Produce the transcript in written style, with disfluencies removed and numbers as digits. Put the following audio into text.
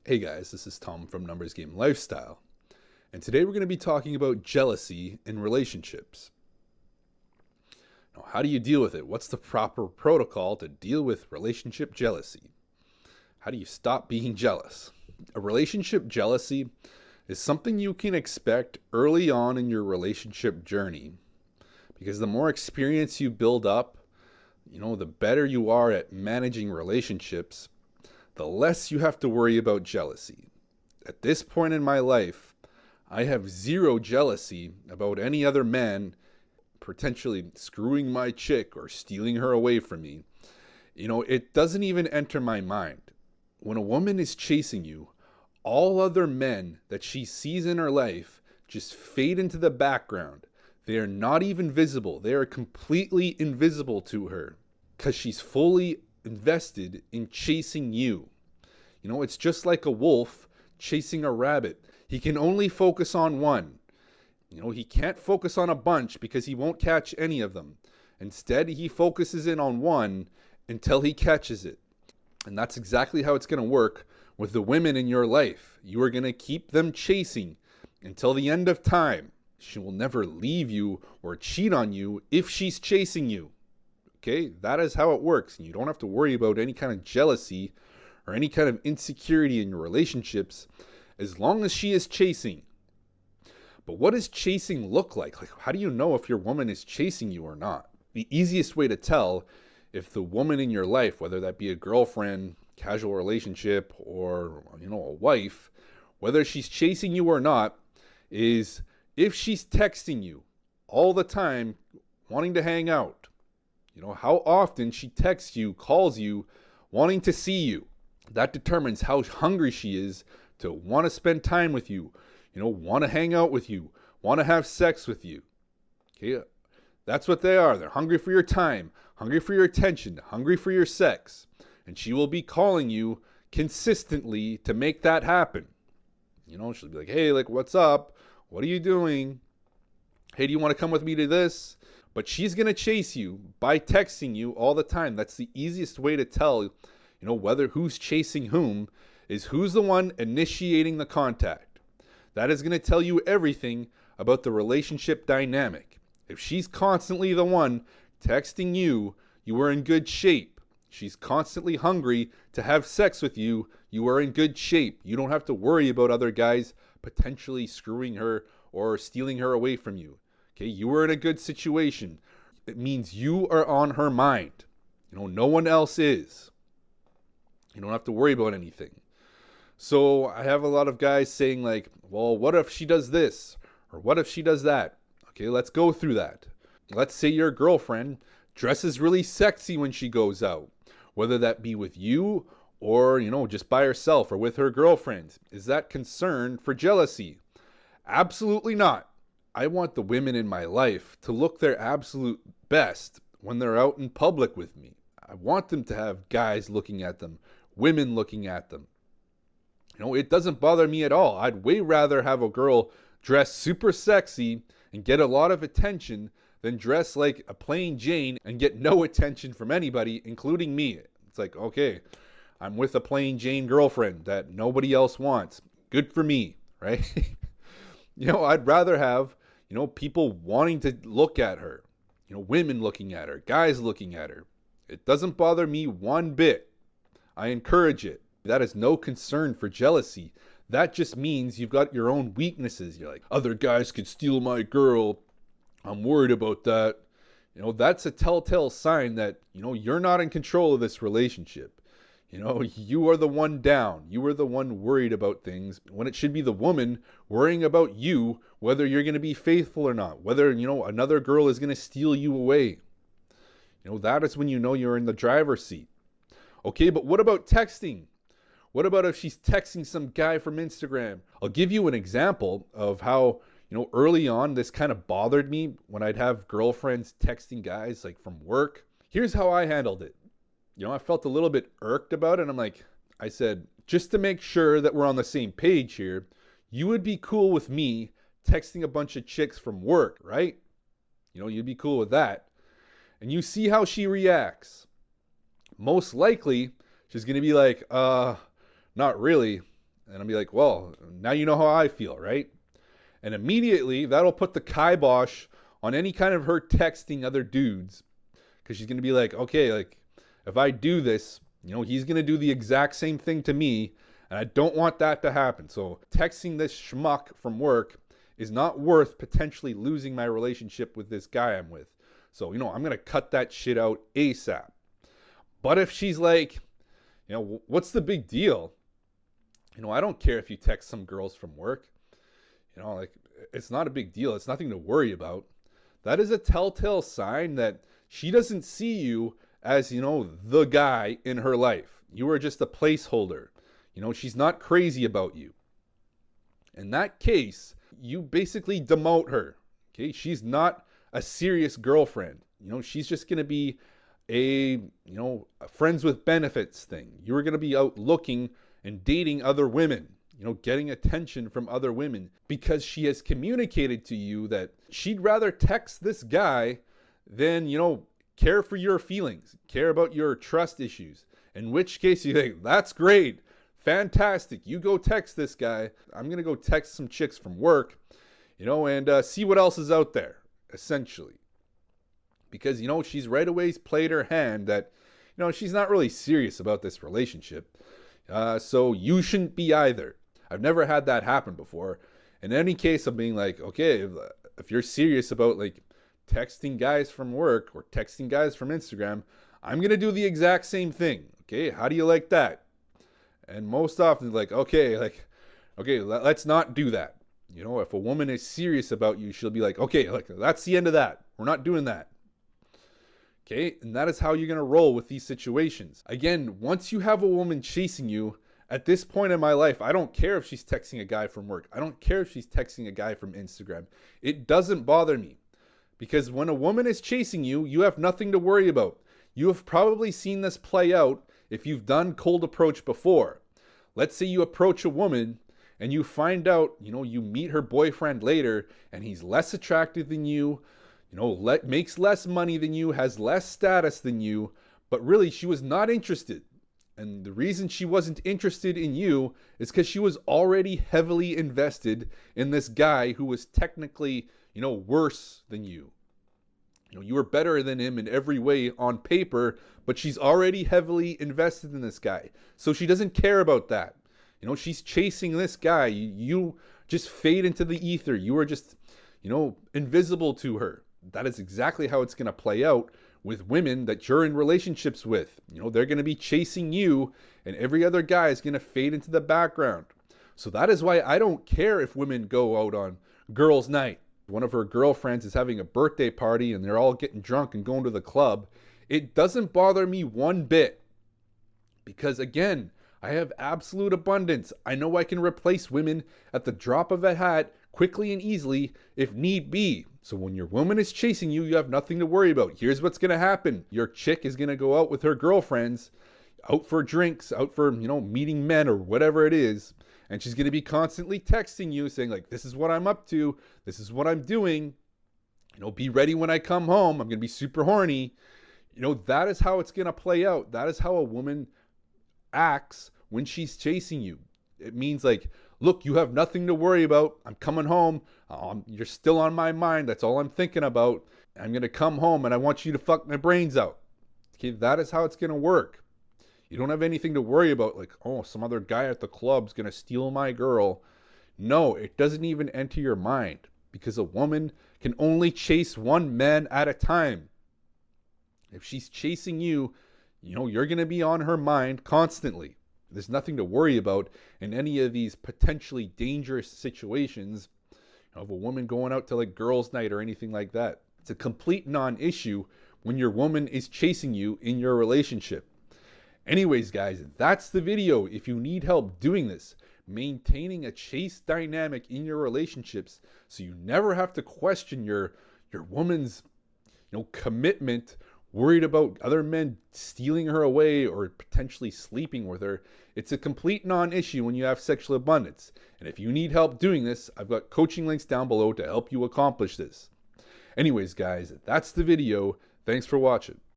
Hey guys, this is Tom from Numbers Game Lifestyle, and today we're going to be talking about jealousy in relationships. Now, how do you deal with it? What's the proper protocol to deal with relationship jealousy? How do you stop being jealous? A relationship jealousy is something you can expect early on in your relationship journey, because the more experience you build up, the better you are at managing relationships, the less you have to worry about jealousy. At this point in my life, I have zero jealousy about any other man potentially screwing my chick or stealing her away from me. It doesn't even enter my mind. When a woman is chasing you, all other men that she sees in her life just fade into the background. They are not even visible. They are completely invisible to her because she's fully invested in chasing you. It's just like a wolf chasing a rabbit. He can only focus on one. He can't focus on a bunch because he won't catch any of them. Instead, he focuses in on one until he catches it. And that's exactly how it's going to work with the women in your life. You are going to keep them chasing until the end of time. She will never leave you or cheat on you if she's chasing you. Okay, that is how it works. And you don't have to worry about any kind of jealousy or any kind of insecurity in your relationships as long as she is chasing. But what does chasing look like? How do you know if your woman is chasing you or not? The easiest way to tell if the woman in your life, whether that be a girlfriend, casual relationship, or a wife, whether she's chasing you or not, is if she's texting you all the time wanting to hang out. How often she texts you, calls you, wanting to see you. That determines how hungry she is to want to spend time with you, want to hang out with you, want to have sex with you. Okay, that's what they are. They're hungry for your time, hungry for your attention, hungry for your sex. And she will be calling you consistently to make that happen. She'll be like, hey, what's up? What are you doing? Hey, do you want to come with me to this? But she's going to chase you by texting you all the time. That's the easiest way to tell, whether who's chasing whom is who's the one initiating the contact. That is going to tell you everything about the relationship dynamic. If she's constantly the one texting you, you are in good shape. She's constantly hungry to have sex with you, you are in good shape. You don't have to worry about other guys potentially screwing her or stealing her away from you. Okay, you are in a good situation. It means you are on her mind. No one else is. You don't have to worry about anything. So I have a lot of guys saying well, what if she does this? Or what if she does that? Okay, let's go through that. Let's say your girlfriend dresses really sexy when she goes out. Whether that be with you or, just by herself or with her girlfriends. Is that concern for jealousy? Absolutely not. I want the women in my life to look their absolute best when they're out in public with me. I want them to have guys looking at them, women looking at them. It doesn't bother me at all. I'd way rather have a girl dress super sexy and get a lot of attention than dress like a plain Jane and get no attention from anybody, including me. It's like, okay, I'm with a plain Jane girlfriend that nobody else wants. Good for me, right? I'd rather have people wanting to look at her, women looking at her, guys looking at her. It doesn't bother me one bit. I encourage it. That is no concern for jealousy. That just means you've got your own weaknesses. You're like, other guys could steal my girl. I'm worried about that. That's a telltale sign that, you're not in control of this relationship. You are the one down. You are the one worried about things when it should be the woman worrying about you, whether you're going to be faithful or not, whether, another girl is going to steal you away. That is when you're in the driver's seat. Okay, but what about texting? What about if she's texting some guy from Instagram? I'll give you an example of how, early on this kind of bothered me when I'd have girlfriends texting guys from work. Here's how I handled it. I felt a little bit irked about it. I said, just to make sure that we're on the same page here, you would be cool with me texting a bunch of chicks from work, right? You'd be cool with that. And you see how she reacts. Most likely, she's going to be like, not really. And I'll be like, well, now you know how I feel, right? And immediately that'll put the kibosh on any kind of her texting other dudes, because she's going to be like, okay, like if I do this, he's going to do the exact same thing to me, and I don't want that to happen. So texting this schmuck from work is not worth potentially losing my relationship with this guy I'm with. So, I'm going to cut that shit out ASAP. But if she's like, what's the big deal? I don't care if you text some girls from work. Like, it's not a big deal. It's nothing to worry about. That is a telltale sign that she doesn't see you as, the guy in her life. You are just a placeholder. She's not crazy about you. In that case, you basically demote her. Okay? She's not a serious girlfriend. She's just going to be a friends with benefits thing. You're going to be out looking and dating other women, getting attention from other women, because she has communicated to you that she'd rather text this guy than, care for your feelings, care about your trust issues. In which case you think, that's great, fantastic. You go text this guy. I'm going to go text some chicks from work, and see what else is out there, essentially. Because, she's right away played her hand that, she's not really serious about this relationship. So you shouldn't be either. I've never had that happen before. In any case, I'm being like, okay, if you're serious about like texting guys from work or texting guys from Instagram, I'm going to do the exact same thing. Okay, how do you like that? And most often, okay, let's not do that. If a woman is serious about you, she'll be like, okay, that's the end of that. We're not doing that. Okay, and that is how you're going to roll with these situations. Again, once you have a woman chasing you, at this point in my life, I don't care if she's texting a guy from work. I don't care if she's texting a guy from Instagram. It doesn't bother me. Because when a woman is chasing you, you have nothing to worry about. You have probably seen this play out if you've done cold approach before. Let's say you approach a woman and you find out, you meet her boyfriend later and he's less attractive than you, makes less money than you, has less status than you, but really she was not interested. And the reason she wasn't interested in you is because she was already heavily invested in this guy who was technically, worse than you. You were better than him in every way on paper, but she's already heavily invested in this guy. So she doesn't care about that. She's chasing this guy. You just fade into the ether. You are just, invisible to her. That is exactly how it's going to play out with women that you're in relationships with. They're going to be chasing you, and every other guy is going to fade into the background. So that is why I don't care if women go out on girls' night. One of her girlfriends is having a birthday party and they're all getting drunk and going to the club. It doesn't bother me one bit. Because again, I have absolute abundance. I know I can replace women at the drop of a hat quickly and easily if need be. So when your woman is chasing you, you have nothing to worry about. Here's what's going to happen. Your chick is going to go out with her girlfriends, out for drinks, out for, meeting men or whatever it is. And she's going to be constantly texting you saying this is what I'm up to. This is what I'm doing. Be ready when I come home. I'm going to be super horny. That is how it's going to play out. That is how a woman acts when she's chasing you. It means look, you have nothing to worry about. I'm coming home. You're still on my mind. That's all I'm thinking about. I'm going to come home and I want you to fuck my brains out. Okay, that is how it's going to work. You don't have anything to worry about some other guy at the club's going to steal my girl. No, it doesn't even enter your mind because a woman can only chase one man at a time. If she's chasing you, you're going to be on her mind constantly. There's nothing to worry about in any of these potentially dangerous situations of a woman going out to girls' night or anything like that. It's a complete non-issue when your woman is chasing you in your relationship. Anyways, guys, that's the video. If you need help doing this, maintaining a chase dynamic in your relationships so you never have to question your woman's commitment, worried about other men stealing her away or potentially sleeping with her. It's a complete non-issue when you have sexual abundance. And if you need help doing this, I've got coaching links down below to help you accomplish this. Anyways, guys, that's the video. Thanks for watching.